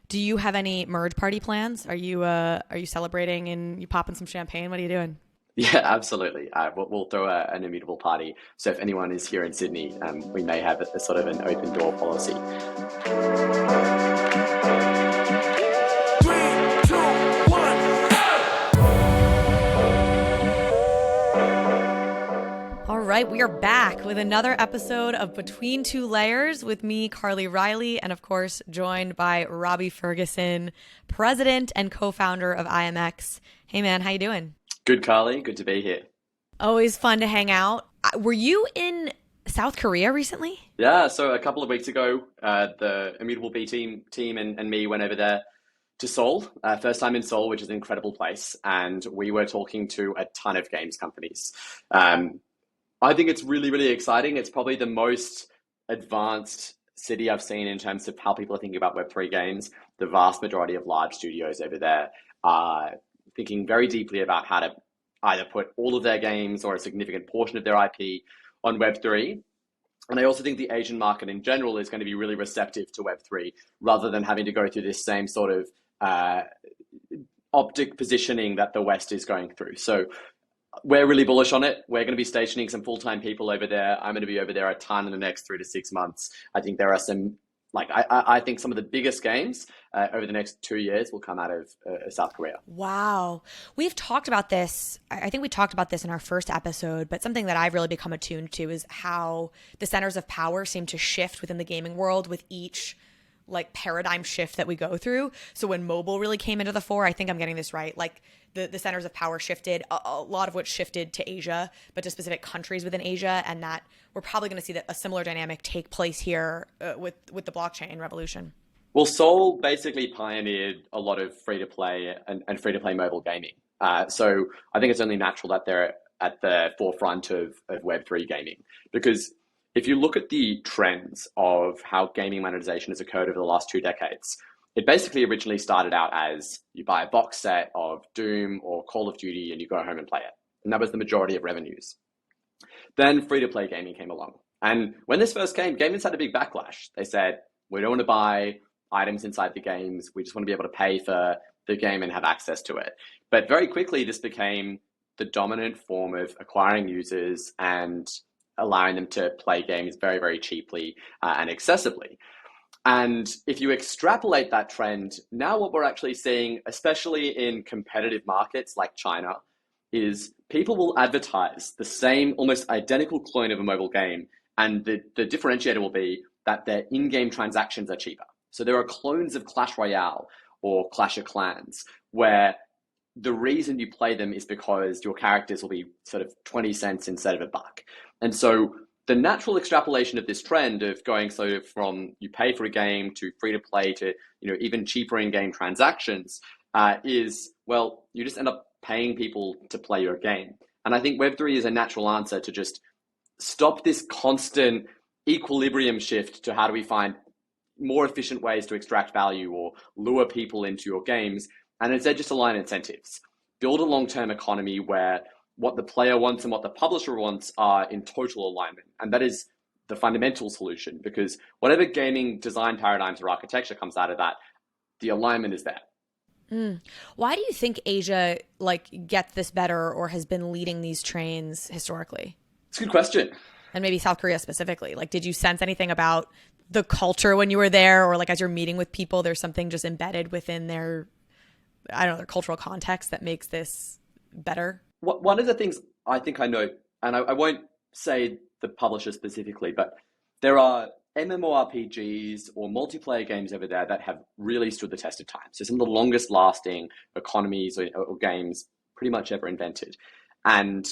Do you have any merge party plans? Are you celebrating and you popping some champagne? What are you doing? Yeah, absolutely. We'll throw an immutable party. So if anyone is here in Sydney, we may have a sort of an open door policy. All right, we are back with another episode of Between Two Layers with me, Carly Riley, and of course, joined by Robbie Ferguson, president and co-founder of IMX. Hey man, how you doing? Good, Carly. Good to be here. Always fun to hang out. Were you in South Korea recently? Yeah, so a couple of weeks ago, the Immutable B team and me went over there to Seoul, first time in Seoul, which is an incredible place, and we were talking to a ton of games companies. I think it's really, really exciting. It's probably the most advanced city I've seen in terms of how people are thinking about Web3 games. The vast majority of large studios over there are thinking very deeply about how to either put all of their games or a significant portion of their IP on Web3. And I also think the Asian market in general is going to be really receptive to Web3 rather than having to go through this same sort of optic positioning that the West is going through. So we're really bullish on it. We're going to be stationing some full-time people over there. I'm going to be over there a ton in the next 3 to 6 months. I think there are some, I think some of the biggest games over the next 2 years will come out of South Korea. Wow. We've talked about this. I think we talked about this in our first episode, but something that I've really become attuned to is how the centers of power seem to shift within the gaming world with each paradigm shift that we go through. So when mobile really came into the fore, I think I'm getting this right, the centers of power shifted, a lot of which shifted to Asia, but to specific countries within Asia, and that we're probably going to see a similar dynamic take place here with the blockchain revolution. Well, Seoul basically pioneered a lot of free-to-play and free-to-play mobile gaming. So I think it's only natural that they're at the forefront of Web3 gaming, because if you look at the trends of how gaming monetization has occurred over the last 2 decades, it basically originally started out as you buy a box set of Doom or Call of Duty and you go home and play it. And that was the majority of revenues. Then free-to-play gaming came along. And when this first came, gamers had a big backlash. They said, we don't want to buy items inside the games. We just want to be able to pay for the game and have access to it. But very quickly, this became the dominant form of acquiring users and allowing them to play games very, very cheaply and accessibly. And if you extrapolate that trend, now what we're actually seeing, especially in competitive markets like China, is people will advertise the same almost identical clone of a mobile game. And the differentiator will be that their in-game transactions are cheaper. So there are clones of Clash Royale or Clash of Clans where the reason you play them is because your characters will be sort of 20 cents instead of $1. And so the natural extrapolation of this trend of going sort of from you pay for a game to free to play to even cheaper in-game transactions is, well, you just end up paying people to play your game. And I think Web3 is a natural answer to just stop this constant equilibrium shift to how do we find more efficient ways to extract value or lure people into your games, and instead just align incentives. Build a long-term economy where what the player wants and what the publisher wants are in total alignment. And that is the fundamental solution, because whatever gaming design paradigms or architecture comes out of that, the alignment is there. Why do you think Asia gets this better or has been leading these trains historically? It's a good question. And maybe South Korea specifically. Did you sense anything about the culture when you were there, or as you're meeting with people, there's something just embedded within their cultural context that makes this better? One of the things I think I know, and I won't say the publisher specifically, but there are MMORPGs or multiplayer games over there that have really stood the test of time. So some of the longest lasting economies or games pretty much ever invented. And,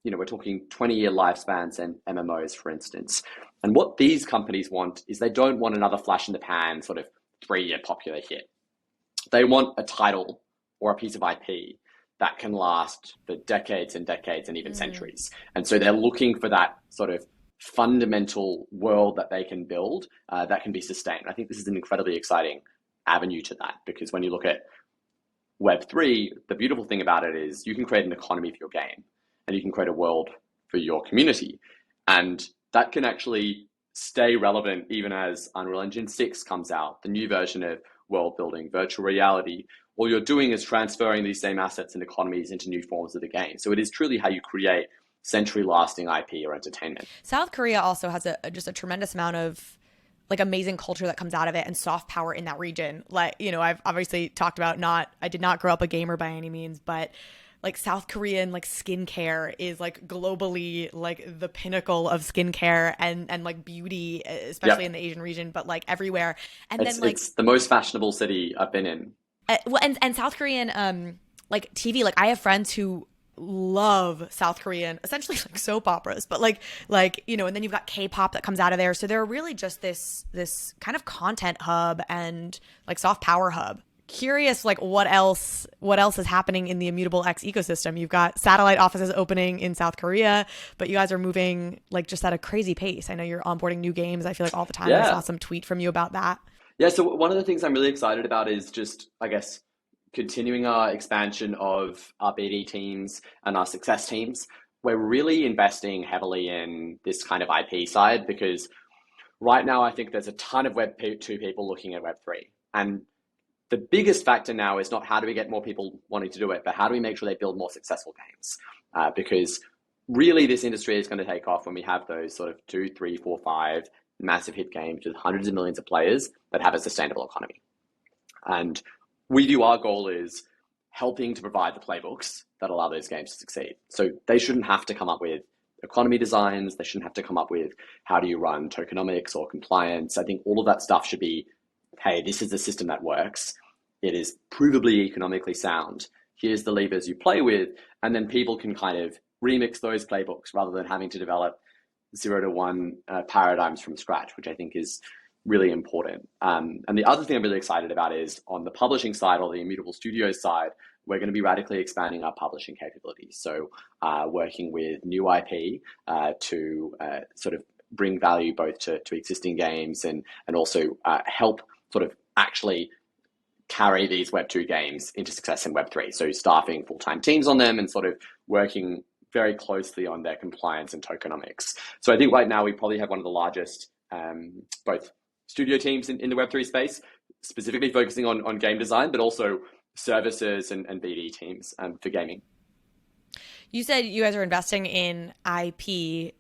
we're talking 20-year lifespans and MMOs, for instance. And what these companies want is they don't want another flash in the pan sort of 3-year popular hit. They want a title or a piece of IP that can last for decades and decades and even centuries. And so they're looking for that sort of fundamental world that they can build that can be sustained. I think this is an incredibly exciting avenue to that, because when you look at Web3, the beautiful thing about it is you can create an economy for your game and you can create a world for your community. And that can actually stay relevant even as Unreal Engine 6 comes out, the new version of world building, virtual reality, all you're doing is transferring these same assets and economies into new forms of the game. So it is truly how you create century-lasting IP or entertainment. South Korea also has just a tremendous amount of like amazing culture that comes out of it and soft power in that region. Like, you know, I've obviously talked about I did not grow up a gamer by any means, but like South Korean like skincare is like globally like the pinnacle of skincare and like beauty, especially in the Asian region, but like everywhere. And it's the most fashionable city I've been in. Well, and South Korean like TV, like I have friends who love South Korean, essentially like soap operas, but like you know, and then you've got K-pop that comes out of there. So they're really just this kind of content hub and like soft power hub. Curious, like what else is happening in the Immutable X ecosystem? You've got satellite offices opening in South Korea, but you guys are moving like just at a crazy pace. I know you're onboarding new games. I feel like all the time. I saw some tweet from you about that. Yeah, so one of the things I'm really excited about is just, I guess, continuing our expansion of our BD teams and our success teams. We're really investing heavily in this kind of IP side because right now I think there's a ton of Web 2 people looking at Web 3. And the biggest factor now is not how do we get more people wanting to do it, but how do we make sure they build more successful games? Because really this industry is going to take off when we have those sort of 2, 3, 4, 5 massive hit games with hundreds of millions of players that have a sustainable economy. And we view our goal is helping to provide the playbooks that allow those games to succeed. So they shouldn't have to come up with economy designs. They shouldn't have to come up with how do you run tokenomics or compliance. I think all of that stuff should be, hey, this is the system that works. It is provably economically sound. Here's the levers you play with. And then people can kind of remix those playbooks rather than having to develop 0 to 1 paradigms from scratch, which I think is really important. And the other thing I'm really excited about is on the publishing side or the Immutable Studios side, we're going to be radically expanding our publishing capabilities. So working with new IP to sort of bring value both to existing games and also help sort of actually carry these Web 2 games into success in Web 3. So staffing full-time teams on them and sort of working very closely on their compliance and tokenomics. So I think right now we probably have one of the largest both studio teams in the Web3 space, specifically focusing on game design, but also services and BD teams for gaming. You said you guys are investing in IP,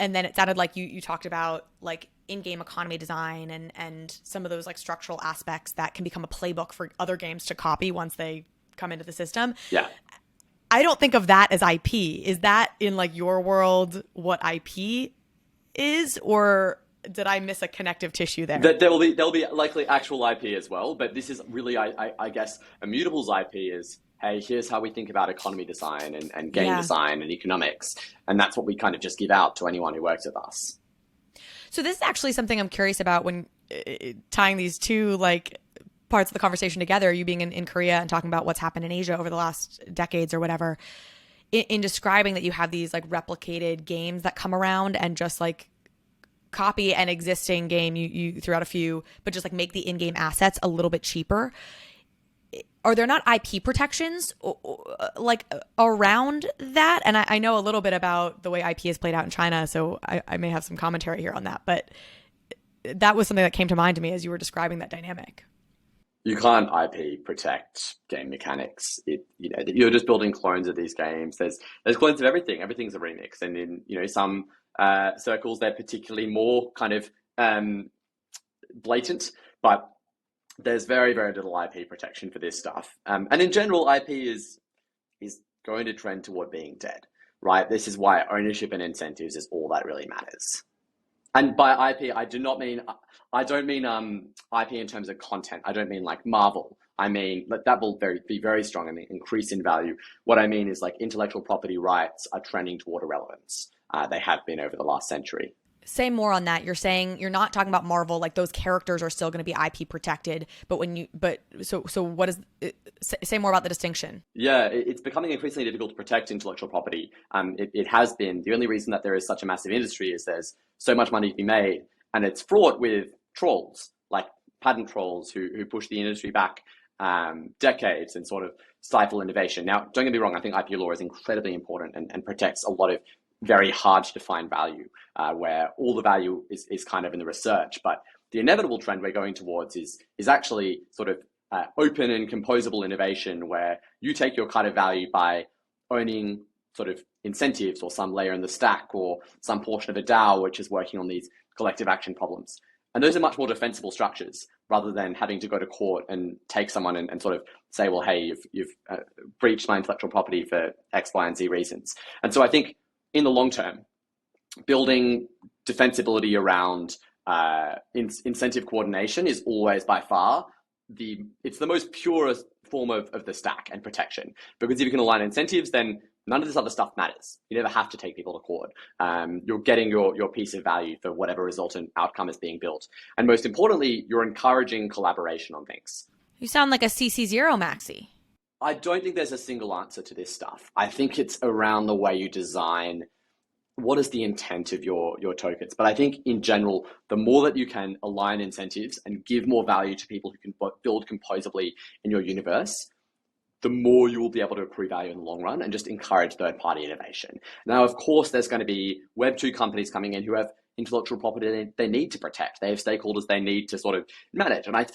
and then it sounded like you talked about like in-game economy design and some of those like structural aspects that can become a playbook for other games to copy once they come into the system. Yeah. I don't think of that as IP. Is that in like your world what IP is, or did I miss a connective tissue there? There'll be likely actual IP as well, but this is really, I guess, Immutable's IP is, hey, here's how we think about economy design and game design and economics. And that's what we kind of just give out to anyone who works with us. So this is actually something I'm curious about when tying these two like parts of the conversation together, you being in Korea and talking about what's happened in Asia over the last decades or whatever, in describing that you have these like replicated games that come around and just like copy an existing game, you threw out a few, but just like make the in-game assets a little bit cheaper. Are there not IP protections like around that? And I know a little bit about the way IP is played out in China, so I may have some commentary here on that, but that was something that came to mind to me as you were describing that dynamic. You can't IP protect game mechanics. You're just building clones of these games. There's clones of everything. Everything's a remix, and in some circles they're particularly more kind of blatant, but there's very, very little IP protection for this stuff. And in general, IP is going to trend toward being dead, right? This is why ownership and incentives is all that really matters. And by IP, I don't mean IP in terms of content. I don't mean like Marvel. I mean that will be very strong and increase in value. What I mean is like intellectual property rights are trending toward irrelevance. They have been over the last century. Say more on that. You're saying you're not talking about Marvel, like those characters are still going to be IP protected, so what is say more about the distinction? Yeah, it's becoming increasingly difficult to protect intellectual property. It has been. The only reason that there is such a massive industry is there's so much money to be made, and it's fraught with trolls, like patent trolls who push the industry back decades and sort of stifle innovation. Now, don't get me wrong, I think IP law is incredibly important and protects a lot of very hard to define value, where all the value is kind of in the research. But the inevitable trend we're going towards is actually sort of open and composable innovation, where you take your cut of value by owning sort of incentives or some layer in the stack or some portion of a DAO which is working on these collective action problems. And those are much more defensible structures rather than having to go to court and take someone and sort of say, well, hey, you've breached my intellectual property for X, Y, and Z reasons. And so I think in the long term, building defensibility around incentive coordination is always by far it's the most purest form of the stack and protection. Because if you can align incentives, then none of this other stuff matters. You never have to take people to court. You're getting your piece of value for whatever resultant outcome is being built. And most importantly, you're encouraging collaboration on things. You sound like a CC0 maxi. I don't think there's a single answer to this stuff. I think it's around the way you design what is the intent of your tokens. But I think in general, the more that you can align incentives and give more value to people who can build composably in your universe, the more you will be able to accrue value in the long run and just encourage third-party innovation. Now, of course, there's going to be Web2 companies coming in who have intellectual property they need to protect. They have stakeholders they need to sort of manage. And I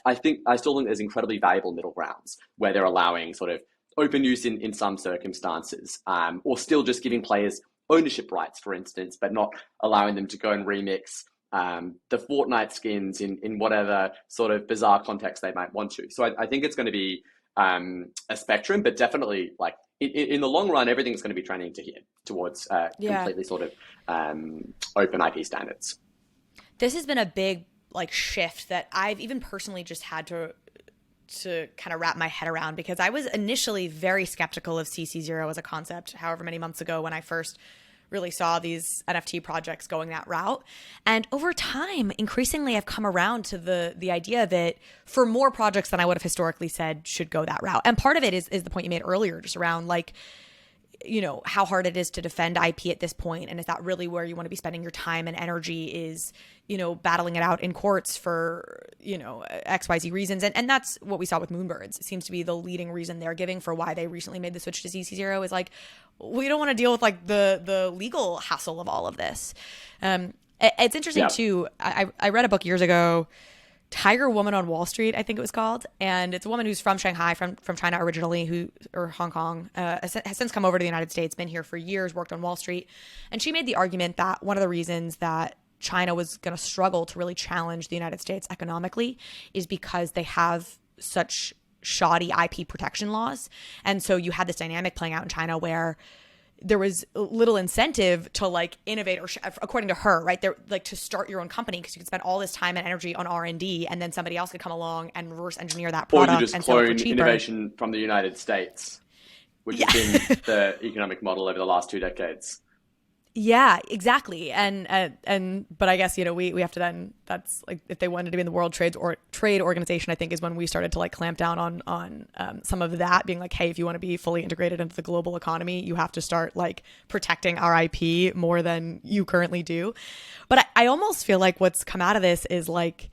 still think there's incredibly valuable middle grounds where they're allowing sort of open use in some circumstances, or still just giving players ownership rights, for instance, but not allowing them to go and remix the Fortnite skins in whatever sort of bizarre context they might want to. So I think it's going to be a spectrum, but definitely like in the long run, everything's going to be trending towards completely sort of open IP standards. This has been a big like shift that I've even personally just had to kind of wrap my head around, because I was initially very skeptical of CC0 as a concept, however many months ago when I first really saw these NFT projects going that route. And over time, increasingly, I've come around to the idea that for more projects than I would have historically said should go that route. And part of it is the point you made earlier, just around like, you know, how hard it is to defend IP at this point. And is that really where you want to be spending your time and energy, is, you know, battling it out in courts for, you know, XYZ reasons. And that's what we saw with Moonbirds. It seems to be the leading reason they're giving for why they recently made the switch to CC0 is like, we don't want to deal with like the legal hassle of all of this. It's interesting too. I read a book years ago, Tiger Woman on Wall Street, I think it was called. And it's a woman who's from Shanghai, from China originally, or Hong Kong, has since come over to the United States, been here for years, worked on Wall Street. And she made the argument that one of the reasons that China was going to struggle to really challenge the United States economically is because they have such shoddy IP protection laws. And so you had this dynamic playing out in China where there was little incentive to like innovate, or according to her, right, they're like to start your own company, because you could spend all this time and energy on R&D, and then somebody else could come along and reverse engineer that product, or you just and sell it for clone cheaper. Innovation from the United States, which has been the economic model over the last 2 decades. Yeah, exactly. And but I guess, you know, we have to then, that's like, if they wanted to be in the World Trade Organization, I think is when we started to like clamp down on some of that, being like, hey, if you want to be fully integrated into the global economy, you have to start like protecting our IP more than you currently do. But I almost feel like what's come out of this is like,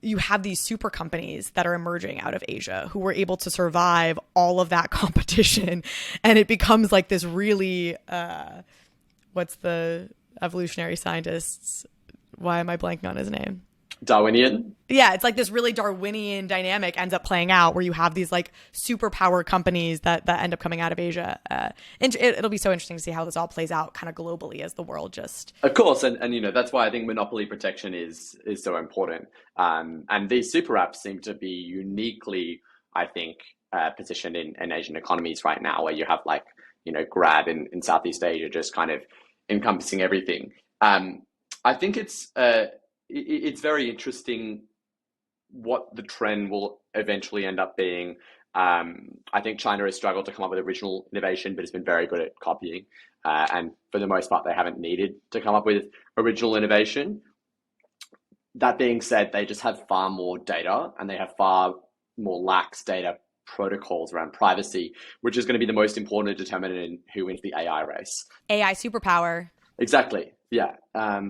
you have these super companies that are emerging out of Asia who were able to survive all of that competition. And it becomes like this really, what's the evolutionary scientist's, why am I blanking on his name? Darwinian? Yeah, it's like this really Darwinian dynamic ends up playing out where you have these like superpower companies that end up coming out of Asia. And it'll be so interesting to see how this all plays out kind of globally as the world just... Of course, and you know, that's why I think monopoly protection is so important. And these super apps seem to be uniquely, I think, positioned in Asian economies right now, where you have like, you know, Grab in Southeast Asia just kind of encompassing everything. I think it's very interesting what the trend will eventually end up being. I think China has struggled to come up with original innovation, but has been very good at copying. And for the most part, they haven't needed to come up with original innovation. That being said, they just have far more data, and they have far more lax data protocols around privacy, which is going to be the most important determinant in who wins the AI race. AI superpower. Exactly. Yeah.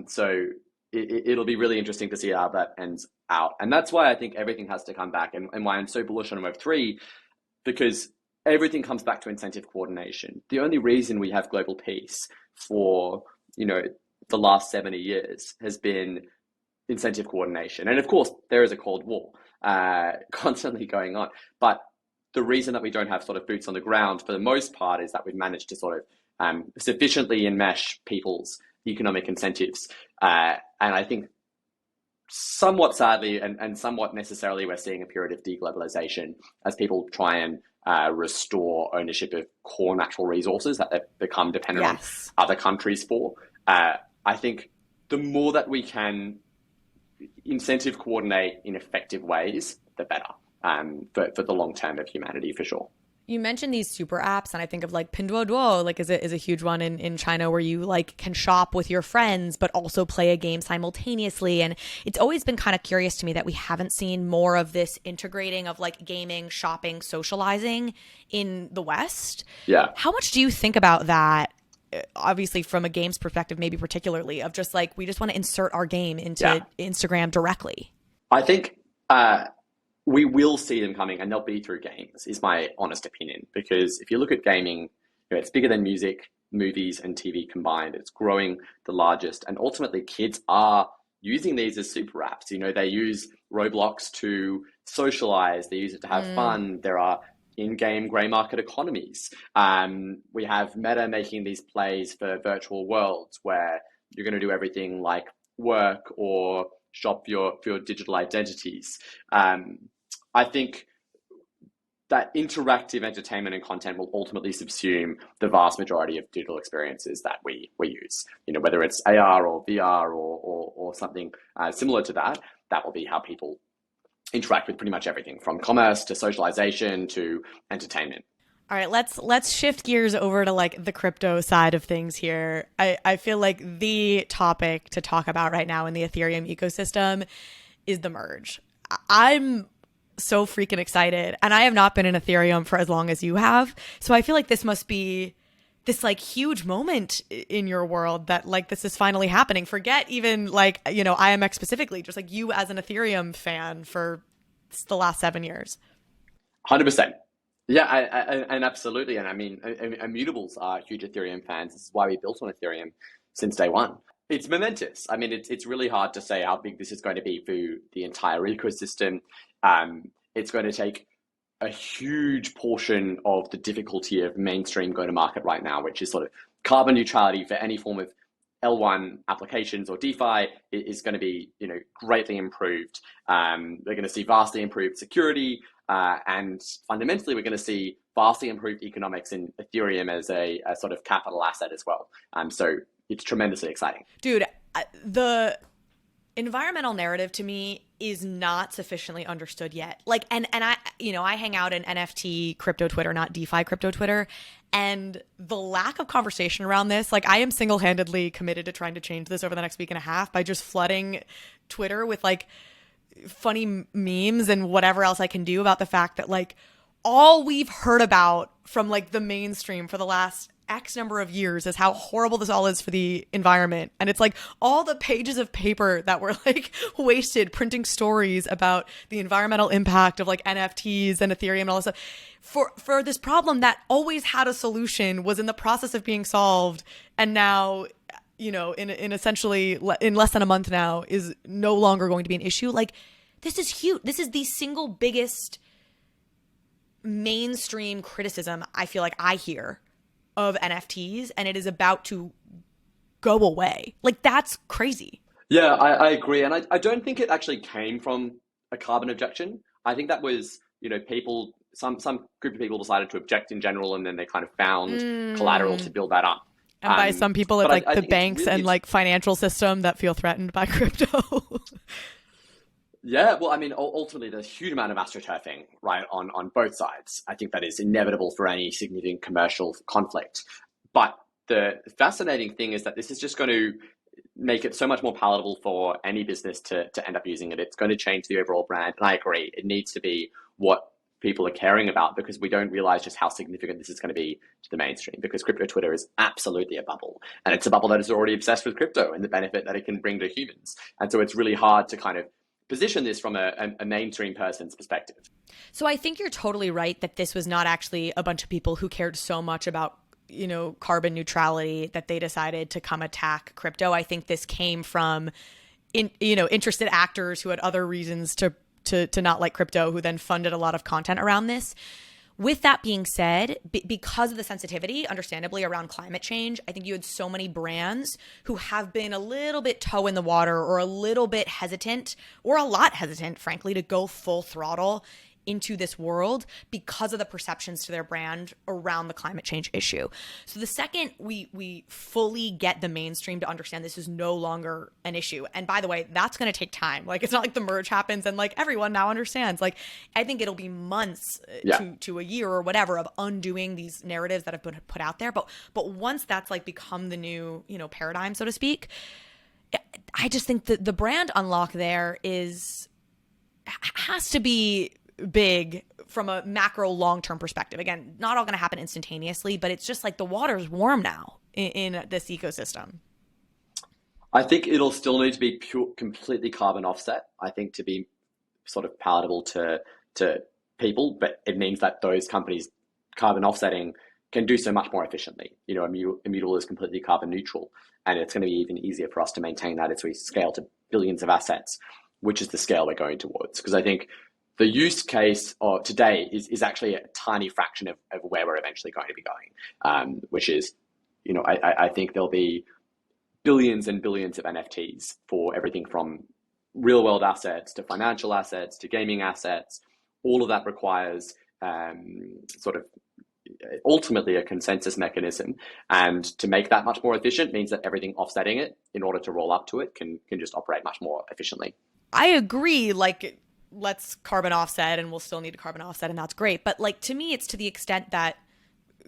So it'll be really interesting to see how that ends out. And that's why I think everything has to come back, and why I'm so bullish on Web3, because everything comes back to incentive coordination. The only reason we have global peace for, you know, the last 70 years has been incentive coordination. And of course, there is a Cold War constantly going on. But the reason that we don't have sort of boots on the ground for the most part is that we've managed to sort of sufficiently enmesh people's economic incentives. And I think somewhat sadly and somewhat necessarily, we're seeing a period of deglobalization as people try and restore ownership of core natural resources that they've become dependent on other countries for. I think the more that we can incentive coordinate in effective ways, the better for the long term of humanity, for sure. You mentioned these super apps, and I think of like Pinduoduo, like is a huge one in China where you like can shop with your friends but also play a game simultaneously. And it's always been kind of curious to me that we haven't seen more of this integrating of like gaming, shopping, socializing in the West. Yeah. How much do you think about that? Obviously from a games perspective, maybe particularly of just like, we just want to insert our game into Instagram directly. I think we will see them coming, and they'll be through games, is my honest opinion. Because if you look at gaming, it's bigger than music, movies, and TV combined. It's growing the largest, and ultimately kids are using these as super apps. They use Roblox to socialize, they use it to have fun. There are in-game grey market economies. We have Meta making these plays for virtual worlds where you're going to do everything like work or shop for your digital identities. I think that interactive entertainment and content will ultimately subsume the vast majority of digital experiences that we use. Whether it's AR or VR or something similar to that, that will be how people interact with pretty much everything from commerce to socialization to entertainment. All right, let's shift gears over to like the crypto side of things here. I feel like the topic to talk about right now in the Ethereum ecosystem is the merge. I'm so freaking excited, and I have not been in Ethereum for as long as you have. So I feel like this must be this like huge moment in your world that like this is finally happening. Forget even like, IMX specifically, just like you as an Ethereum fan for the last 7 years. 100%. Yeah, and absolutely. And I mean, Immutables are huge Ethereum fans. This is why we built on Ethereum since day one. It's momentous. I mean, it's really hard to say how big this is going to be for the entire ecosystem. It's going to take a huge portion of the difficulty of mainstream go-to-market right now, which is sort of carbon neutrality for any form of L1 applications or DeFi is going to be, greatly improved. We're going to see vastly improved security, and fundamentally, we're going to see vastly improved economics in Ethereum as a sort of capital asset as well. So it's tremendously exciting. Dude, the environmental narrative to me is not sufficiently understood yet. Like, and I hang out in NFT crypto Twitter, not DeFi crypto Twitter. And the lack of conversation around this, like I am single-handedly committed to trying to change this over the next week and a half by just flooding Twitter with like funny memes and whatever else I can do about the fact that like all we've heard about from like the mainstream for the last X number of years is how horrible this all is for the environment. And it's like all the pages of paper that were like wasted printing stories about the environmental impact of like NFTs and Ethereum and all this stuff for this problem that always had a solution, was in the process of being solved, and now, in essentially in less than a month now is no longer going to be an issue. Like, this is huge. This is the single biggest mainstream criticism I feel like I hear of NFTs, and it is about to go away. Like, that's crazy. Yeah, I agree. And I don't think it actually came from a carbon objection. I think that was, people, some group of people decided to object in general, and then they kind of found collateral to build that up. And by some people, it's like the banks really, and like financial system that feel threatened by crypto. Yeah, well, I mean, ultimately, there's a huge amount of astroturfing, right, on both sides. I think that is inevitable for any significant commercial conflict. But the fascinating thing is that this is just going to make it so much more palatable for any business to end up using it. It's going to change the overall brand. And I agree, it needs to be what people are caring about, because we don't realize just how significant this is going to be to the mainstream, because crypto Twitter is absolutely a bubble. And it's a bubble that is already obsessed with crypto and the benefit that it can bring to humans. And so it's really hard to kind of position this from a mainstream person's perspective. So I think you're totally right that this was not actually a bunch of people who cared so much about, carbon neutrality that they decided to come attack crypto. I think this came from interested actors who had other reasons to not like crypto, who then funded a lot of content around this. With that being said, because of the sensitivity, understandably, around climate change, I think you had so many brands who have been a little bit toe in the water or a little bit hesitant or a lot hesitant, frankly, to go full throttle into this world because of the perceptions to their brand around the climate change issue. So the second we fully get the mainstream to understand this is no longer an issue, and by the way, that's going to take time. Like, it's not like the merge happens and like everyone now understands. Like, I think it'll be months to a year or whatever of undoing these narratives that have been put out there. But once that's like become the new, paradigm, so to speak, I just think that the brand unlock there has to be big from a macro long-term perspective. Again, not all going to happen instantaneously, but it's just like the water's warm now in this ecosystem. I think it'll still need to be completely carbon offset, I think, to be sort of palatable to people, but it means that those companies carbon offsetting can do so much more efficiently. Immutable is completely carbon neutral, and it's going to be even easier for us to maintain that as we scale to billions of assets, which is the scale we're going towards. Because I think the use case of today is actually a tiny fraction of where we're eventually going to be going, which is, I think there'll be billions and billions of NFTs for everything from real world assets to financial assets to gaming assets. All of that requires sort of ultimately a consensus mechanism. And to make that much more efficient means that everything offsetting it in order to roll up to it can just operate much more efficiently. I agree. Like, let's carbon offset, and we'll still need to carbon offset, and that's great. But like, to me, it's to the extent that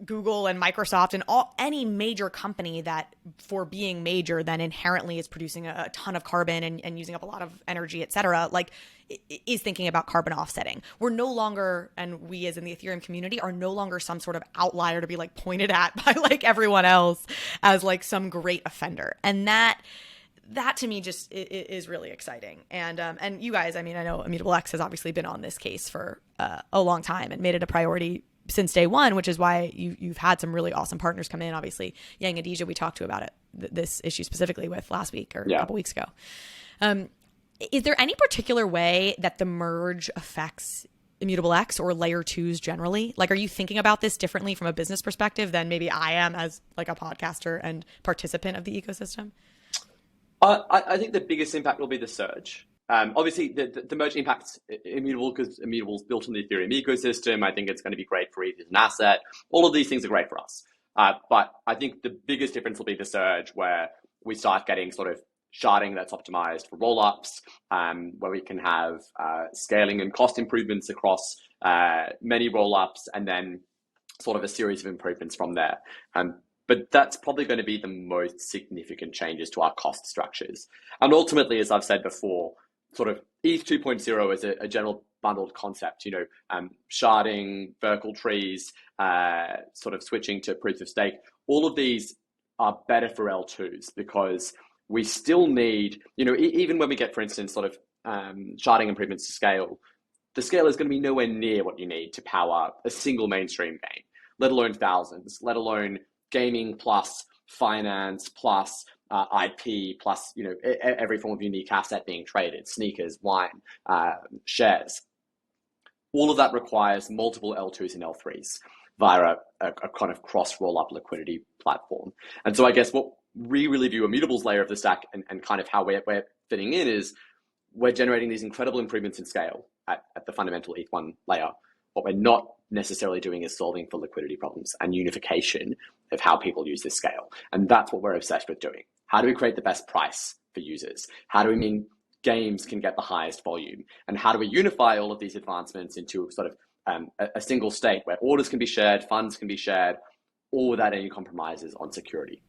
Google and Microsoft and any major company that, for being major, then inherently is producing a ton of carbon and using up a lot of energy, et cetera, like, is thinking about carbon offsetting. We're no longer, and we as in the Ethereum community are no longer some sort of outlier to be like pointed at by like everyone else as like some great offender. And that to me just is really exciting. And you guys, I mean, I know Immutable X has obviously been on this case for a long time and made it a priority since day one, which is why you've had some really awesome partners come in. Obviously, Yang and Deja, we talked to about it, this issue specifically with last week or a couple weeks ago. Is there any particular way that the merge affects Immutable X or layer twos generally? Like, are you thinking about this differently from a business perspective than maybe I am as like a podcaster and participant of the ecosystem? I think the biggest impact will be the surge. Obviously, the merge impacts Immutable because Immutable is built on the Ethereum ecosystem. I think it's going to be great for ETH as an asset. All of these things are great for us. But I think the biggest difference will be the surge, where we start getting sort of sharding that's optimized for rollups, where we can have scaling and cost improvements across many rollups, and then sort of a series of improvements from there. But that's probably going to be the most significant changes to our cost structures. And ultimately, as I've said before, sort of ETH 2.0 is a general bundled concept, sharding, vertical trees, sort of switching to proof of stake. All of these are better for L2s because we still need, even when we get, for instance, sort of sharding improvements to scale, the scale is going to be nowhere near what you need to power a single mainstream game, let alone thousands, let alone gaming plus finance plus IP plus every form of unique asset being traded, sneakers, wine, shares. All of that requires multiple L2s and L3s via a kind of cross roll-up liquidity platform. And so I guess what we really view Immutable's layer of the stack and kind of how we're fitting in is we're generating these incredible improvements in scale at the fundamental ETH1 layer. What we're not necessarily doing is solving for liquidity problems and unification of how people use this scale. And that's what we're obsessed with doing. How do we create the best price for users? How do we mean games can get the highest volume? And how do we unify all of these advancements into sort of a single state where orders can be shared, funds can be shared, all without any compromises on security?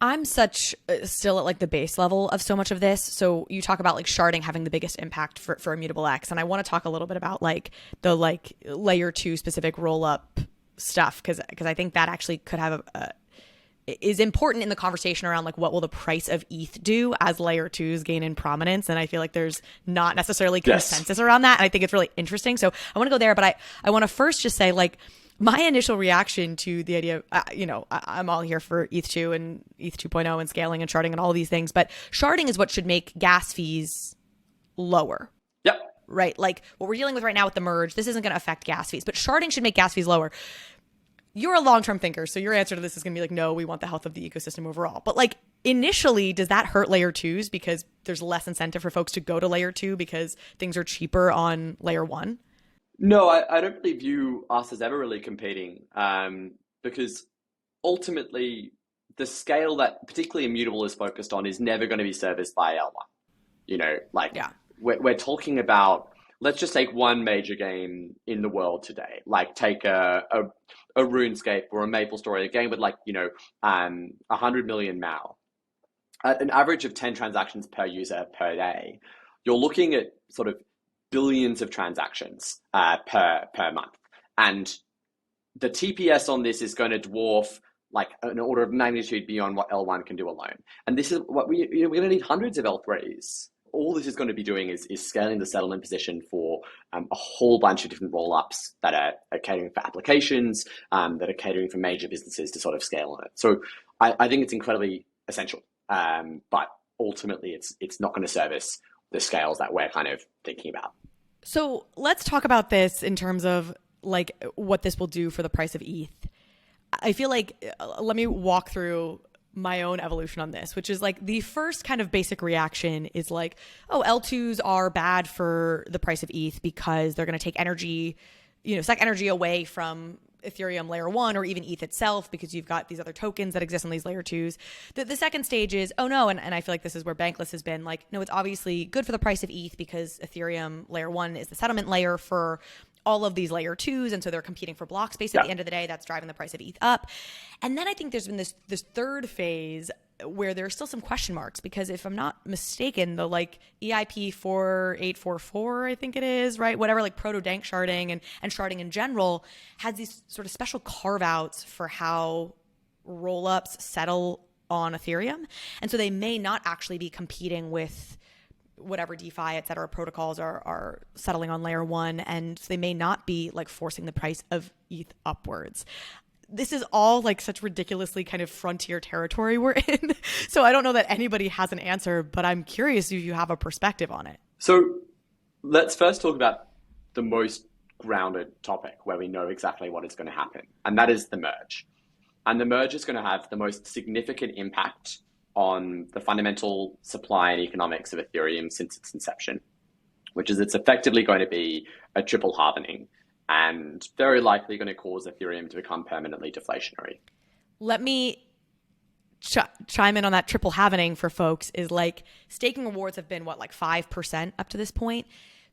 I'm still at like the base level of so much of this. So you talk about like sharding having the biggest impact for Immutable X. And I want to talk a little bit about like the like layer 2 specific roll up stuff. Cause I think that actually could have is important in the conversation around like what will the price of ETH do as layer 2s gain in prominence. And I feel like there's not necessarily consensus around that. And I think it's really interesting. So I want to go there, but I want to first just say like, my initial reaction to the idea, I'm all here for ETH2 and ETH 2.0 and scaling and sharding and all these things, but sharding is what should make gas fees lower. Yep. Right? Like what we're dealing with right now with the merge, this isn't going to affect gas fees, but sharding should make gas fees lower. You're a long-term thinker, so your answer to this is going to be like, no, we want the health of the ecosystem overall. But like initially, does that hurt layer twos because there's less incentive for folks to go to layer two because things are cheaper on layer one? No, I don't really view us as ever really competing, because ultimately the scale that particularly Immutable is focused on is never going to be serviced by L1. Yeah. We're talking about, let's just take one major game in the world today, like take a RuneScape or a MapleStory, a game with 100 million MAU, at an average of 10 transactions per user per day. You're looking at sort of billions of transactions per month, and the TPS on this is going to dwarf like an order of magnitude beyond what L1 can do alone. And this is what we're going to need hundreds of L3s. All this is going to be doing is scaling the settlement position for a whole bunch of different roll-ups that are catering for applications, that are catering for major businesses to sort of scale on it. So I think it's incredibly essential, but ultimately it's not going to service the scales that we're kind of thinking about. So let's talk about this in terms of like what this will do for the price of ETH. I feel like, let me walk through my own evolution on this, which is like the first kind of basic reaction is like, oh, L2s are bad for the price of ETH because they're going to take energy, suck energy away from Ethereum layer one or even ETH itself because you've got these other tokens that exist on these layer twos. The second stage is, oh no, and I feel like this is where Bankless has been like, no, it's obviously good for the price of ETH because Ethereum layer one is the settlement layer for all of these layer twos, and so they're competing for block space at the end of the day. That's driving the price of ETH up. And then I think there's been this third phase where there are still some question marks, because if I'm not mistaken, the like EIP 4844, I think it is, right? Whatever, like proto-dank sharding and sharding in general has these sort of special carve-outs for how roll-ups settle on Ethereum. And so they may not actually be competing with whatever DeFi, et cetera, protocols are settling on layer one, and they may not be like forcing the price of ETH upwards. This is all like such ridiculously kind of frontier territory we're in. So I don't know that anybody has an answer, but I'm curious if you have a perspective on it. So let's first talk about the most grounded topic where we know exactly what is going to happen, and that is the merge. And the merge is going to have the most significant impact on the fundamental supply and economics of Ethereum since its inception, which is it's effectively going to be a triple halvening and very likely going to cause Ethereum to become permanently deflationary. Let me chime in on that triple halvening for folks. Is like staking rewards have been like 5% up to this point.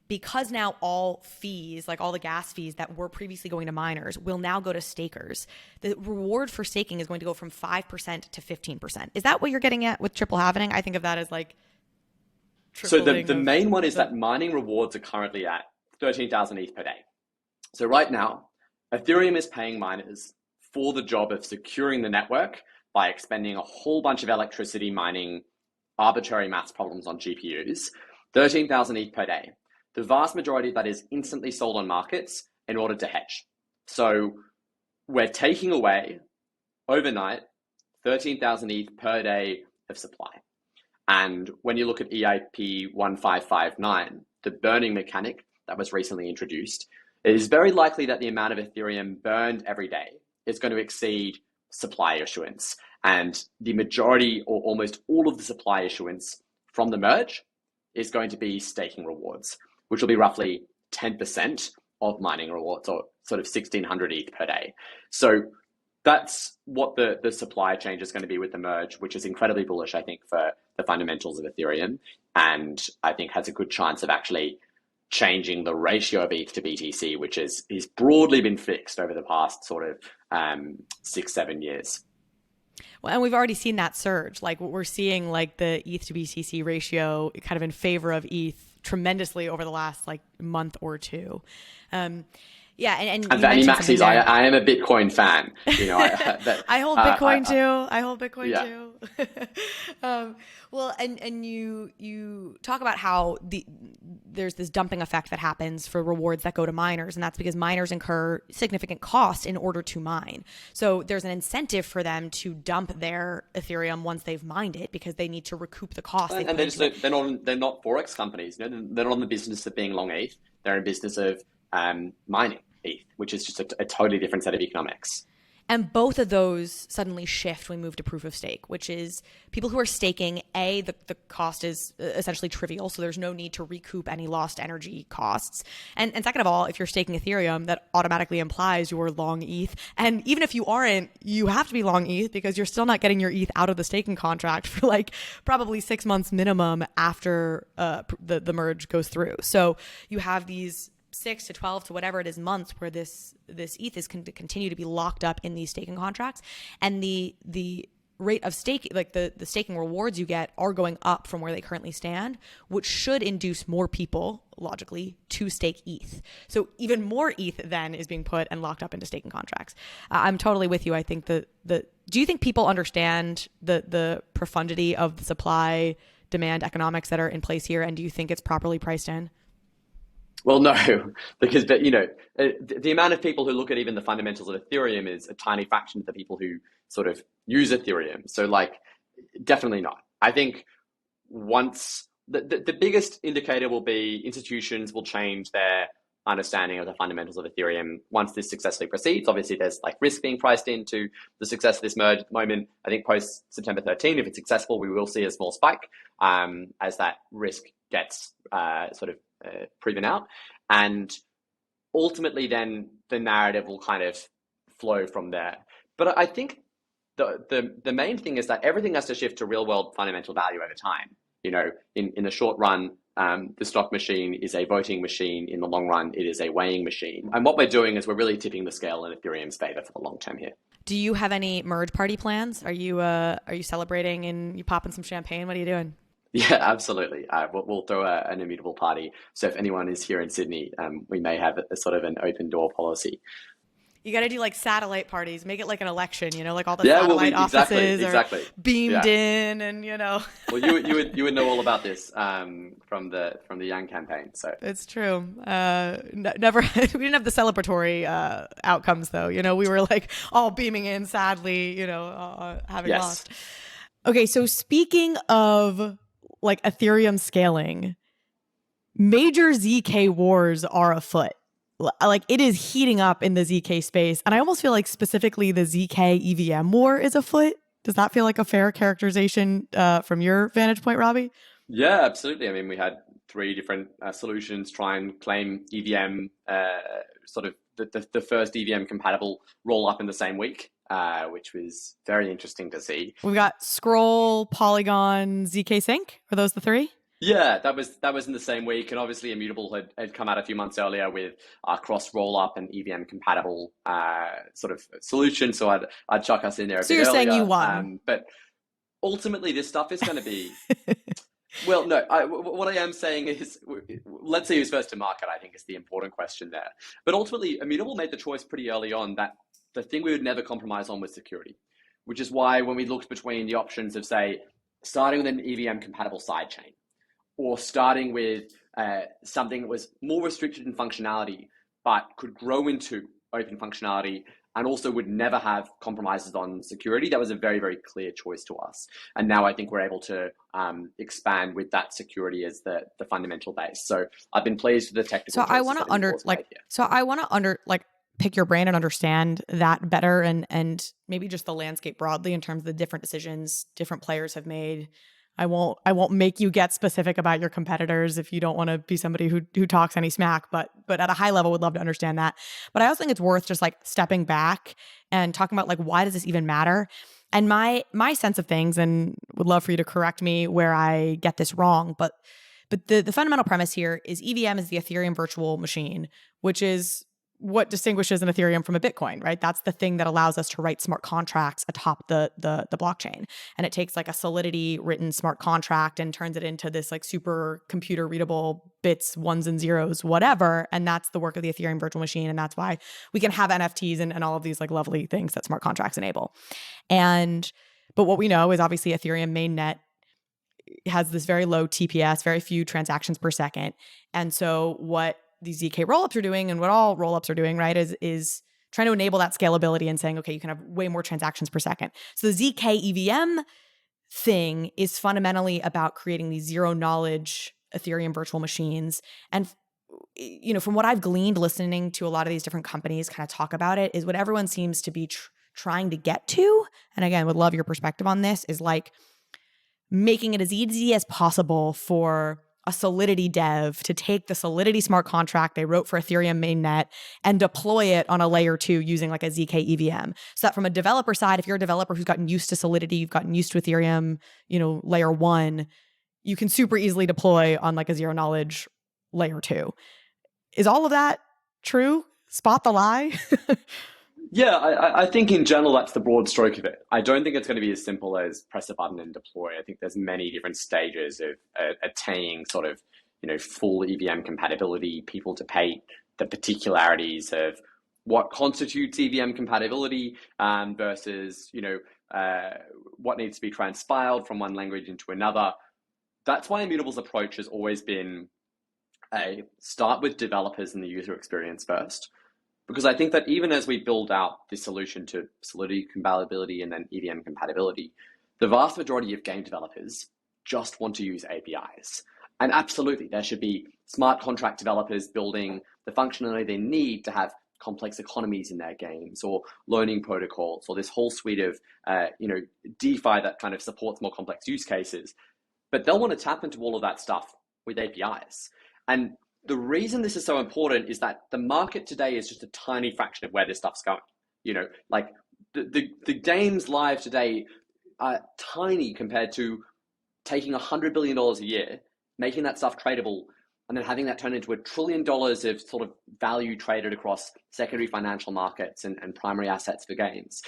Because now all fees, like all the gas fees that were previously going to miners, will now go to stakers. The reward for staking is going to go from 5% to 15%. Is that what you're getting at with triple halvening? I think of that as like So the main one is that mining rewards are currently at 13,000 ETH per day. So right now, Ethereum is paying miners for the job of securing the network by expending a whole bunch of electricity mining arbitrary maths problems on GPUs, 13,000 ETH per day. The vast majority of that is instantly sold on markets in order to hedge. So we're taking away overnight 13,000 ETH per day of supply. And when you look at EIP 1559, the burning mechanic that was recently introduced, it is very likely that the amount of Ethereum burned every day is going to exceed supply issuance. And the majority or almost all of the supply issuance from the merge is going to be staking rewards, which will be roughly 10% of mining rewards, or sort of 1,600 ETH per day. So that's what the supply change is going to be with the merge, which is incredibly bullish, I think, for the fundamentals of Ethereum, and I think has a good chance of actually changing the ratio of ETH to BTC, which is broadly been fixed over the past sort of 6-7 years. Well, and we've already seen that surge. Like we're seeing like the ETH to BTC ratio kind of in favor of ETH tremendously over the last like month or two. Yeah, and And you for any mentioned something maxis, I, there. I am a Bitcoin fan. You know, I hold Bitcoin I too. I hold Bitcoin yeah. too. Well, and you talk about how there's this dumping effect that happens for rewards that go to miners, and that's because miners incur significant cost in order to mine. So there's an incentive for them to dump their Ethereum once they've mined it because they need to recoup the cost they And put they're into it. they're not forex companies. You know, they're not in the business of being long ETH. They're in business of mining ETH, which is just a totally different set of economics. And both of those suddenly shift when we move to proof of stake, which is people who are staking, the cost is essentially trivial, so there's no need to recoup any lost energy costs. And second of all, if you're staking Ethereum, that automatically implies you're long ETH. And even if you aren't, you have to be long ETH because you're still not getting your ETH out of the staking contract for like probably 6 months minimum after the merge goes through. So you have these 6 to 12 to whatever it is months where this ETH is continue to be locked up in these staking contracts, and the rate of stake, like the staking rewards you get, are going up from where they currently stand, which should induce more people logically to stake ETH. So even more ETH then is being put and locked up into staking contracts. I'm totally with you. I think do you think people understand the profundity of the supply demand economics that are in place here, and do you think it's properly priced in? Well, no, because you know the amount of people who look at even the fundamentals of Ethereum is a tiny fraction of the people who sort of use Ethereum. So, like, definitely not. I think once the biggest indicator will be institutions will change their understanding of the fundamentals of Ethereum once this successfully proceeds. Obviously, there's like risk being priced into the success of this merge at the moment. I think post September 13, if it's successful, we will see a small spike as that risk gets proven out. And ultimately, then the narrative will kind of flow from there. But I think the main thing is that everything has to shift to real world fundamental value over time. You know, in the short run, the stock machine is a voting machine. In the long run, it is a weighing machine. And what we're doing is we're really tipping the scale in Ethereum's favor for the long term here. Do you have any merge party plans? Are you celebrating and you popping some champagne? What are you doing? Yeah, absolutely. We'll throw an immutable party. So if anyone is here in Sydney, we may have a sort of an open door policy. You got to do like satellite parties, make it like an election, like all the Yeah, satellite offices exactly. are beamed in, and Well, you would know all about this from the Yang campaign. So it's true. Never we didn't have the celebratory outcomes though. We were like all beaming in, sadly, having lost. Okay, so speaking of like Ethereum scaling, major ZK wars are afoot. Like, it is heating up in the ZK space. And I almost feel like specifically the ZK EVM war is afoot. Does that feel like a fair characterization from your vantage point, Robbie? Yeah, absolutely. I mean, we had 3 different solutions try and claim EVM, sort of the first EVM compatible roll up in the same week, which was very interesting to see. We've got Scroll, Polygon, ZK Sync. Are those the 3? Yeah, that was in the same week, and obviously Immutable had come out a few months earlier with cross rollup and EVM compatible sort of solution. So I'd chuck us in there a bit earlier. So you're saying you won, but ultimately this stuff is going to be. Well, no. What I am saying is, let's see who's first to market. I think is the important question there. But ultimately, Immutable made the choice pretty early on that the thing we would never compromise on was security, which is why when we looked between the options of, say, starting with an EVM compatible sidechain, or starting with something that was more restricted in functionality, but could grow into open functionality and also would never have compromises on security, that was a very, very clear choice to us. And now I think we're able to expand with that security as the fundamental base. So I've been pleased with the technical. So I want to pick your brain and understand that better, and maybe just the landscape broadly in terms of the different decisions different players have made. I won't make you get specific about your competitors if you don't want to be somebody who talks any smack, but at a high level would love to understand that. But I also think it's worth just like stepping back and talking about like, why does this even matter? And my sense of things, and would love for you to correct me where I get this wrong, but the fundamental premise here is EVM is the Ethereum virtual machine, which is what distinguishes an Ethereum from a Bitcoin, right? That's the thing that allows us to write smart contracts atop the blockchain. And it takes like a Solidity written smart contract and turns it into this like super computer readable bits, ones and zeros, whatever. And that's the work of the Ethereum virtual machine. And that's why we can have NFTs and all of these like lovely things that smart contracts enable. But what we know is obviously Ethereum mainnet has this very low TPS, very few transactions per second. And so what these ZK rollups are doing, and what all rollups are doing, right, is trying to enable that scalability and saying, okay, you can have way more transactions per second. So the ZK EVM thing is fundamentally about creating these zero knowledge Ethereum virtual machines. And from what I've gleaned listening to a lot of these different companies kind of talk about it, is what everyone seems to be trying to get to, and again, would love your perspective on this, is like making it as easy as possible for a Solidity dev to take the Solidity smart contract they wrote for Ethereum mainnet and deploy it on a layer 2 using like a ZK EVM. So that from a developer side, if you're a developer who's gotten used to Solidity, you've gotten used to Ethereum, layer 1, you can super easily deploy on like a zero knowledge layer 2. Is all of that true? Spot the lie? Yeah, I think in general that's the broad stroke of it. I don't think it's going to be as simple as press a button and deploy. I think there's many different stages of attaining sort of full EVM compatibility, people debate the particularities of what constitutes EVM compatibility versus what needs to be transpiled from one language into another. That's why Immutable's approach has always been start with developers and the user experience first. Because I think that even as we build out this solution to Solidity compatibility and then EVM compatibility, the vast majority of game developers just want to use APIs. And absolutely, there should be smart contract developers building the functionality they need to have complex economies in their games, or learning protocols, or this whole suite of DeFi that kind of supports more complex use cases. But they'll want to tap into all of that stuff with APIs. And the reason this is so important is that the market today is just a tiny fraction of where this stuff's going. Like the games live today are tiny compared to taking $100 billion a year, making that stuff tradable, and then having that turn into $1 trillion of sort of value traded across secondary financial markets and primary assets for games.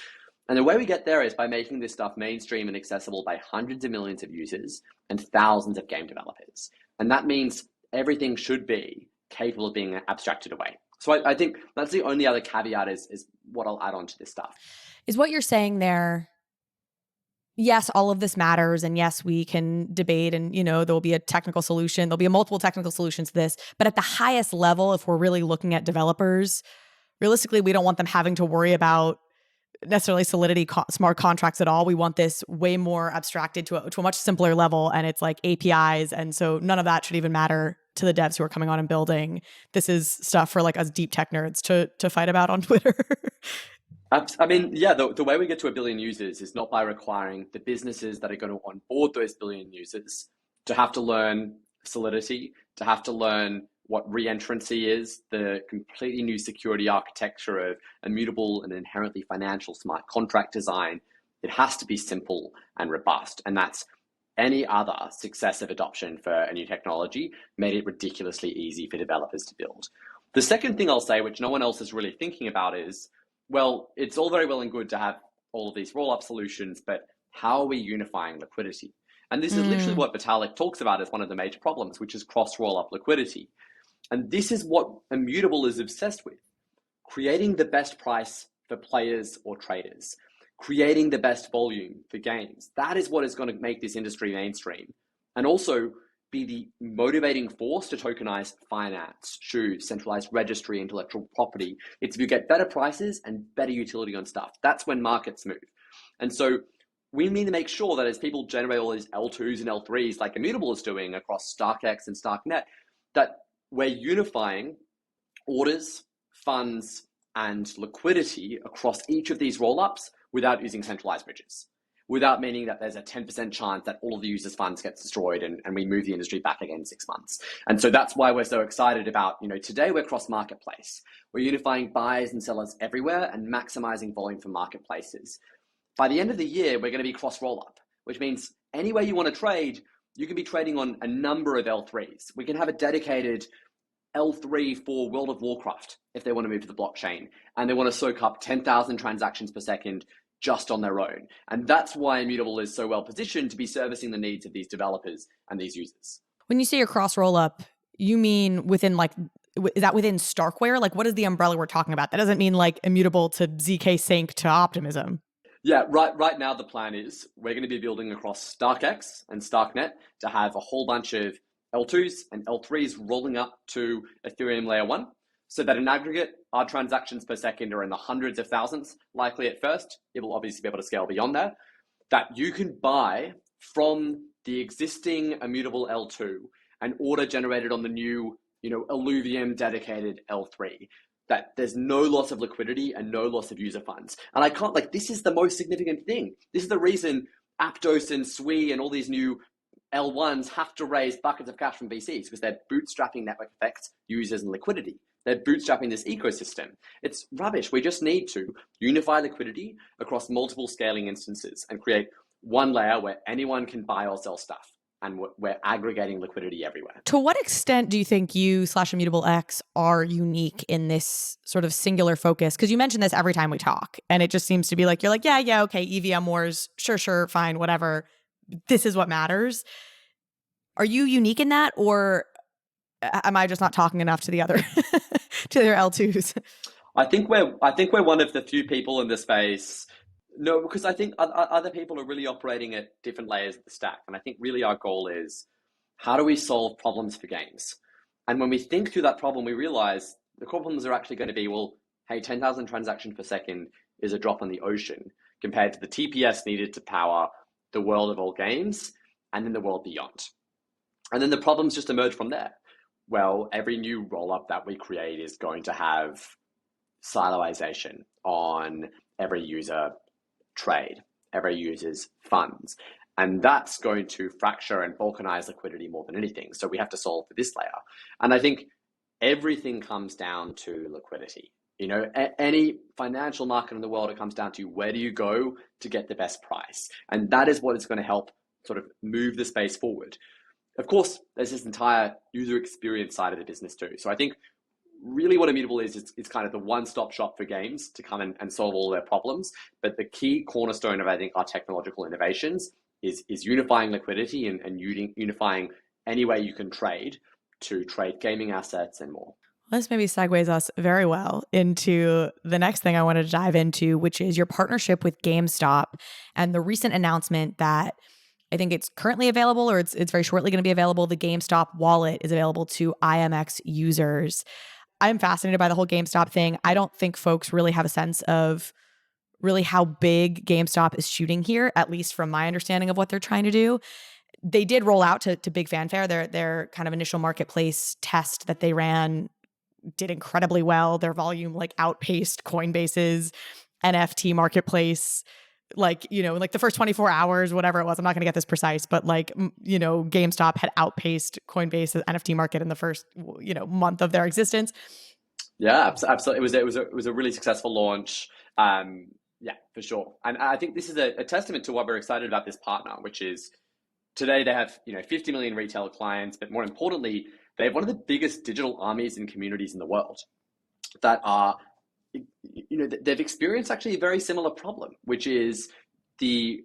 And the way we get there is by making this stuff mainstream and accessible by hundreds of millions of users and thousands of game developers. And that means everything should be capable of being abstracted away. So I think that's the only other caveat is what I'll add on to this stuff. Is what you're saying there, yes, all of this matters, and yes, we can debate, and there'll be a technical solution, there'll be a multiple technical solutions to this, but at the highest level, if we're really looking at developers, realistically, we don't want them having to worry about necessarily Solidity smart contracts at all. We want this way more abstracted to a much simpler level, and it's like APIs, and so none of that should even matter to the devs who are coming on and building. This is stuff for like us deep tech nerds to fight about on Twitter. I mean, yeah, the way we get to 1 billion users is not by requiring the businesses that are going to onboard those 1 billion users to have to learn Solidity, to have to learn what reentrancy is, the completely new security architecture of immutable and inherently financial smart contract design. It has to be simple and robust. And that's any other successive adoption for a new technology made it ridiculously easy for developers to build. The second thing I'll say, which no one else is really thinking about, is, well, it's all very well and good to have all of these roll-up solutions, but how are we unifying liquidity? And this is literally what Vitalik talks about as one of the major problems, which is cross-roll-up liquidity. And this is what Immutable is obsessed with: creating the best price for players or traders, creating the best volume for games. That is what is going to make this industry mainstream, and also be the motivating force to tokenize finance, shoes, centralized registry, intellectual property. It's if you get better prices and better utility on stuff, that's when markets move. And so we need to make sure that as people generate all these L2s and L3s like Immutable is doing across StarkX and StarkNet, that we're unifying orders, funds, and liquidity across each of these rollups without using centralized bridges, without meaning that there's a 10% chance that all of the users' funds gets destroyed and we move the industry back again in 6 months. And so that's why we're so excited about, today we're cross-marketplace. We're unifying buyers and sellers everywhere and maximizing volume for marketplaces. By the end of the year, we're going to be cross-rollup, which means anywhere you want to trade, you can be trading on a number of L3s. We can have a dedicated L3 for World of Warcraft if they want to move to the blockchain and they want to soak up 10,000 transactions per second just on their own. And that's why Immutable is so well positioned to be servicing the needs of these developers and these users. When you say your cross rollup, you mean within like, is that within Starkware? Like, what is the umbrella we're talking about? That doesn't mean like Immutable to ZK Sync to Optimism. Yeah, right now the plan is we're going to be building across StarkX and StarkNet to have a whole bunch of L2s and L3s rolling up to Ethereum layer 1, so that in aggregate, our transactions per second are in the hundreds of thousands, likely at first. It will obviously be able to scale beyond that. That you can buy from the existing Immutable L2 and order generated on the new, Illuvium dedicated L3. That there's no loss of liquidity and no loss of user funds. And I can't, this is the most significant thing. This is the reason Aptos and Sui and all these new L1s have to raise buckets of cash from VCs, because they're bootstrapping network effects, users, and liquidity. They're bootstrapping this ecosystem. It's rubbish. We just need to unify liquidity across multiple scaling instances and create one layer where anyone can buy or sell stuff. And we're aggregating liquidity everywhere. To what extent do you think you / Immutable X are unique in this sort of singular focus? Because you mention this every time we talk, and it just seems to be like, you're like, yeah, okay, EVM wars, sure, fine, whatever. This is what matters. Are you unique in that, or am I just not talking enough to the other to their L2s? I think we're one of the few people in the space. No, because I think other people are really operating at different layers of the stack. And I think really our goal is, how do we solve problems for games? And when we think through that problem, we realize the problems are actually going to be, well, hey, 10,000 transactions per second is a drop in the ocean compared to the TPS needed to power the world of all games and then the world beyond. And then the problems just emerge from there. Well, every new rollup that we create is going to have siloization on every user trade, every user's funds. And that's going to fracture and balkanize liquidity more than anything. So we have to solve for this layer. And I think everything comes down to liquidity. Any financial market in the world, it comes down to where do you go to get the best price? And that is what is going to help sort of move the space forward. Of course, there's this entire user experience side of the business too. So I think really what Immutable is, it's kind of the one-stop shop for games to come and solve all their problems. But the key cornerstone of, I think, our technological innovations is unifying liquidity and unifying any way you can trade to trade gaming assets and more. This maybe segues us very well into the next thing I wanted to dive into, which is your partnership with GameStop and the recent announcement that I think it's currently available, or it's very shortly going to be available. The GameStop wallet is available to IMX users. I'm fascinated by the whole GameStop thing. I don't think folks really have a sense of really how big GameStop is shooting here, at least from my understanding of what they're trying to do. They did roll out to big fanfare. Their kind of initial marketplace test that they ran did incredibly well. Their volume outpaced Coinbase's NFT marketplace. The first 24 hours, whatever it was, I'm not going to get this precise, but GameStop had outpaced Coinbase's NFT market in the first, month of their existence. Yeah, absolutely. It was a really successful launch. Yeah, for sure. And I think this is a testament to why we're excited about this partner, which is today they have, 50 million retail clients, but more importantly, they have one of the biggest digital armies and communities in the world that are, they've experienced actually a very similar problem, which is the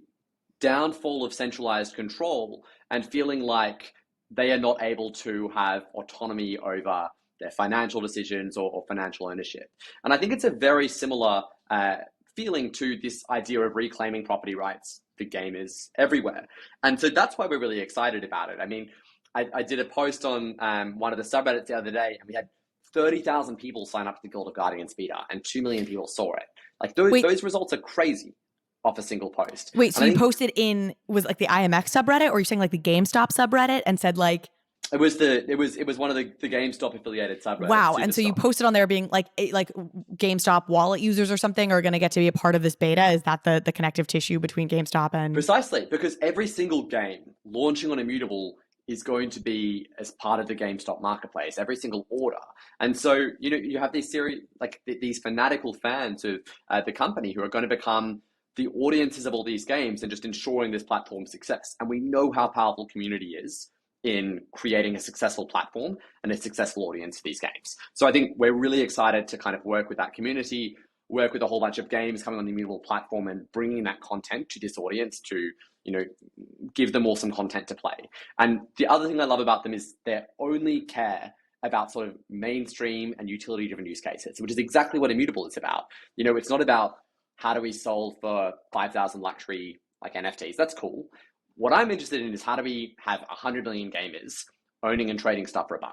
downfall of centralized control and feeling like they are not able to have autonomy over their financial decisions or financial ownership. And I think it's a very similar feeling to this idea of reclaiming property rights for gamers everywhere. And so that's why we're really excited about it. I mean, I did a post on one of the subreddits the other day, and we had 30,000 people sign up to the Guild of Guardians beta, and 2 million people saw it. Those results are crazy off a single post. Wait, so you posted was the IMX subreddit, or you're saying the GameStop subreddit, and said It was one of the GameStop affiliated subreddits. Wow, and so you posted on there being GameStop wallet users or something are going to get to be a part of this beta. Is that the connective tissue between GameStop and... Precisely, because every single game launching on Immutable is going to be as part of the GameStop marketplace, every single order. And so, you have these these fanatical fans of the company who are going to become the audiences of all these games and just ensuring this platform's success. And we know how powerful community is in creating a successful platform and a successful audience for these games. So I think we're really excited to kind of work with that community, work with a whole bunch of games coming on the Immutable platform and bringing that content to this audience to, give them awesome content to play. And the other thing I love about them is they only care about sort of mainstream and utility driven use cases, which is exactly what Immutable is about. It's not about how do we solve for 5,000 luxury like NFTs. That's cool. What I'm interested in is how do we have 100 million gamers owning and trading stuff for $1?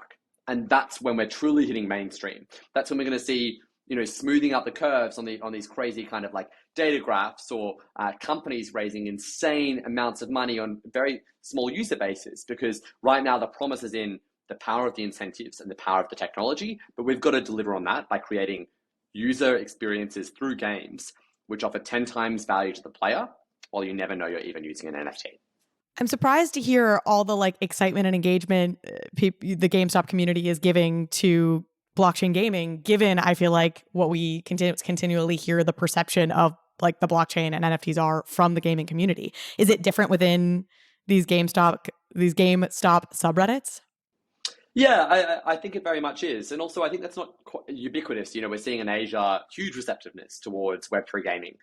And that's when we're truly hitting mainstream. That's when we're going to see, smoothing out the curves on these crazy kind of like data graphs, or companies raising insane amounts of money on very small user bases. Because right now the promise is in the power of the incentives and the power of the technology, but we've got to deliver on that by creating user experiences through games which offer 10 times value to the player while you never know you're even using an NFT. I'm surprised to hear all the like excitement and engagement the GameStop community is giving to blockchain gaming, given I feel like what we continually hear the perception of like the blockchain and NFTs are from the gaming community. Is it different within these GameStop subreddits? Yeah, I think it very much is. And also, I think that's not quite ubiquitous. We're seeing in Asia huge receptiveness towards Web3 gaming,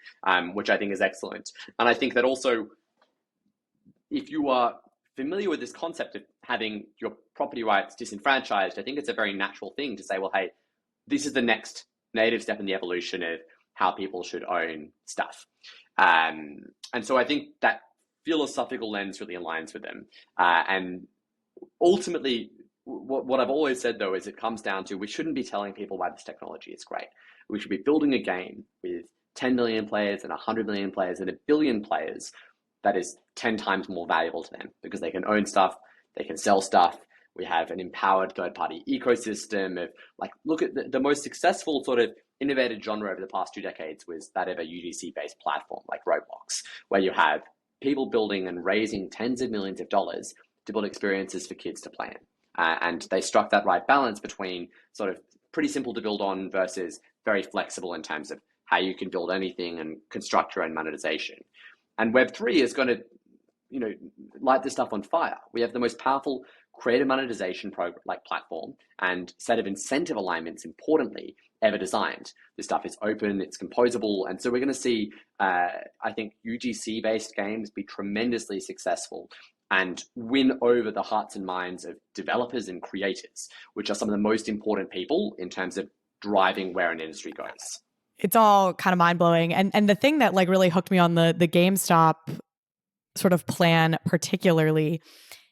which I think is excellent. And I think that also, if you are familiar with this concept of having your property rights disenfranchised, I think it's a very natural thing to say, well, hey, this is the next native step in the evolution of how people should own stuff. And so I think that philosophical lens really aligns with them. And ultimately, what I've always said, though, is it comes down to we shouldn't be telling people why this technology is great. We should be building a game with 10 million players and 100 million players and 1 billion players that is 10 times more valuable to them because they can own stuff, they can sell stuff. We have an empowered third-party ecosystem of, like, look at the most successful sort of innovative genre over the past 2 decades was that of a UGC-based platform like Roblox, where you have people building and raising tens of millions of dollars to build experiences for kids to play in. And they struck that right balance between sort of pretty simple to build on versus very flexible in terms of how you can build anything and construct your own monetization. And Web3 is going to, light this stuff on fire. We have the most powerful creative monetization platform and set of incentive alignments, importantly, ever designed. This stuff is open, it's composable, and so we're going to see, I think, UGC-based games be tremendously successful and win over the hearts and minds of developers and creators, which are some of the most important people in terms of driving where an industry goes. It's all kind of mind-blowing. And the thing that like really hooked me on the GameStop sort of plan particularly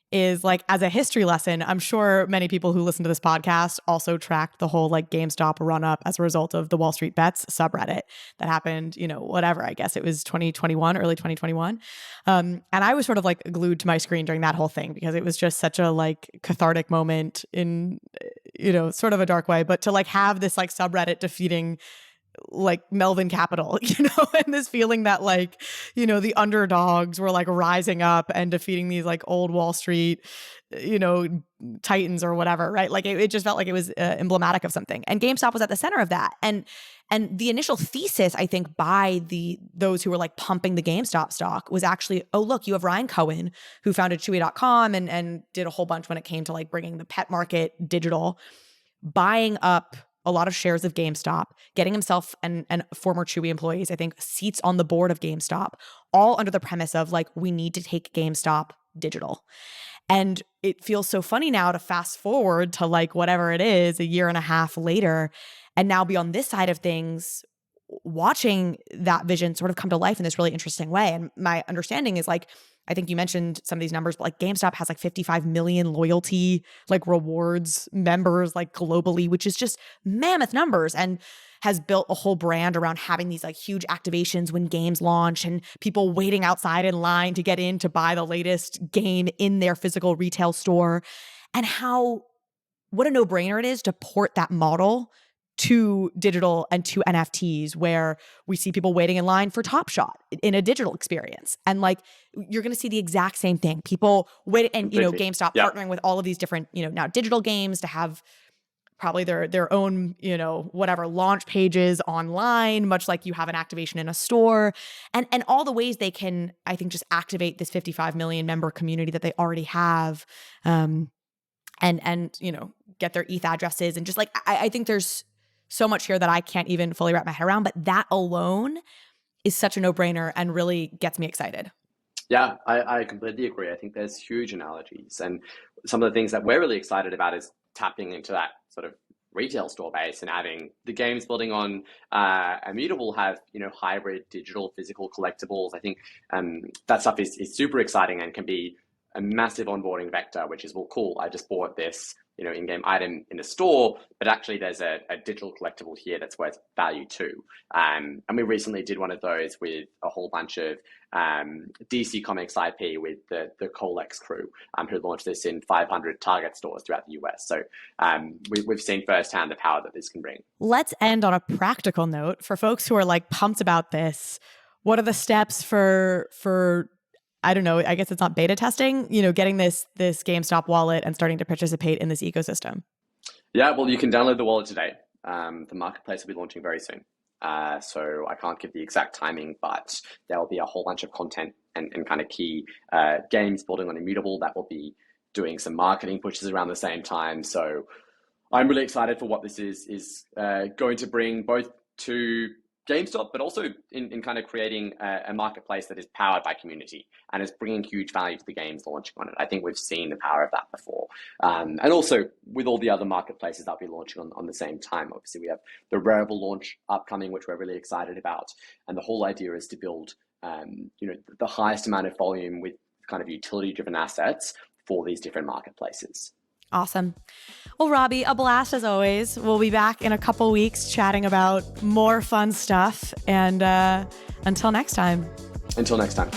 is like, as a history lesson, I'm sure many people who listen to this podcast also tracked the whole like GameStop run up as a result of the Wall Street Bets subreddit that happened, whatever, I guess it was 2021, early 2021. And I was sort of like glued to my screen during that whole thing because it was just such a like cathartic moment in, sort of a dark way, but to like have this like subreddit defeating like Melvin Capital, and this feeling that like, the underdogs were like rising up and defeating these like old Wall Street, titans or whatever, right? Like it just felt like it was emblematic of something. And GameStop was at the center of that. And the initial thesis, I think, by those who were like pumping the GameStop stock was actually, oh, look, you have Ryan Cohen, who founded Chewy.com and did a whole bunch when it came to like bringing the pet market digital, buying up a lot of shares of GameStop, getting himself and former Chewy employees, I think, seats on the board of GameStop, all under the premise of like, we need to take GameStop digital. And it feels so funny now to fast forward to like whatever it is, 1.5 years later, and now be on this side of things, watching that vision sort of come to life in this really interesting way. And my understanding is like, I think you mentioned some of these numbers, but like GameStop has like 55 million loyalty, like rewards members, like globally, which is just mammoth numbers, and has built a whole brand around having these like huge activations when games launch and people waiting outside in line to get in to buy the latest game in their physical retail store. And what a no-brainer it is to port that model to digital and to NFTs, where we see people waiting in line for Top Shot in a digital experience. And like, you're going to see the exact same thing. People wait, and GameStop partnering with all of these different, now digital games to have probably their own, whatever launch pages online, much like you have an activation in a store, and all the ways they can, I think, just activate this 55 million member community that they already have, and get their ETH addresses, and just like I think there's so much here that I can't even fully wrap my head around, but that alone is such a no-brainer and really gets me excited. Yeah, I completely agree. I think there's huge analogies, and some of the things that we're really excited about is tapping into that sort of retail store base and adding the games building on Immutable have hybrid digital physical collectibles. I think that stuff is super exciting and can be a massive onboarding vector, which is, well, cool, I just bought this in-game item in the store, but actually there's a digital collectible here that's worth value too. And we recently did one of those with a whole bunch of DC Comics IP with the Colex crew, who launched this in 500 Target stores throughout the US. So we've seen firsthand the power that this can bring. Let's end on a practical note for folks who are like pumped about this. What are the steps for I don't know, I guess it's not beta testing, getting this GameStop wallet and starting to participate in this ecosystem? Yeah, well, you can download the wallet today. The marketplace will be launching very soon. So I can't give the exact timing, but there will be a whole bunch of content and kind of key games building on Immutable that will be doing some marketing pushes around the same time. So I'm really excited for what this is going to bring both to GameStop, but also in kind of creating a marketplace that is powered by community and is bringing huge value to the games launching on it. I think we've seen the power of that before. And also with all the other marketplaces that we're launching on the same time. Obviously, we have the Rarible launch upcoming, which we're really excited about. And the whole idea is to build the highest amount of volume with kind of utility-driven assets for these different marketplaces. Awesome. Well, Robbie, a blast as always. We'll be back in a couple weeks chatting about more fun stuff. And until next time. Until next time.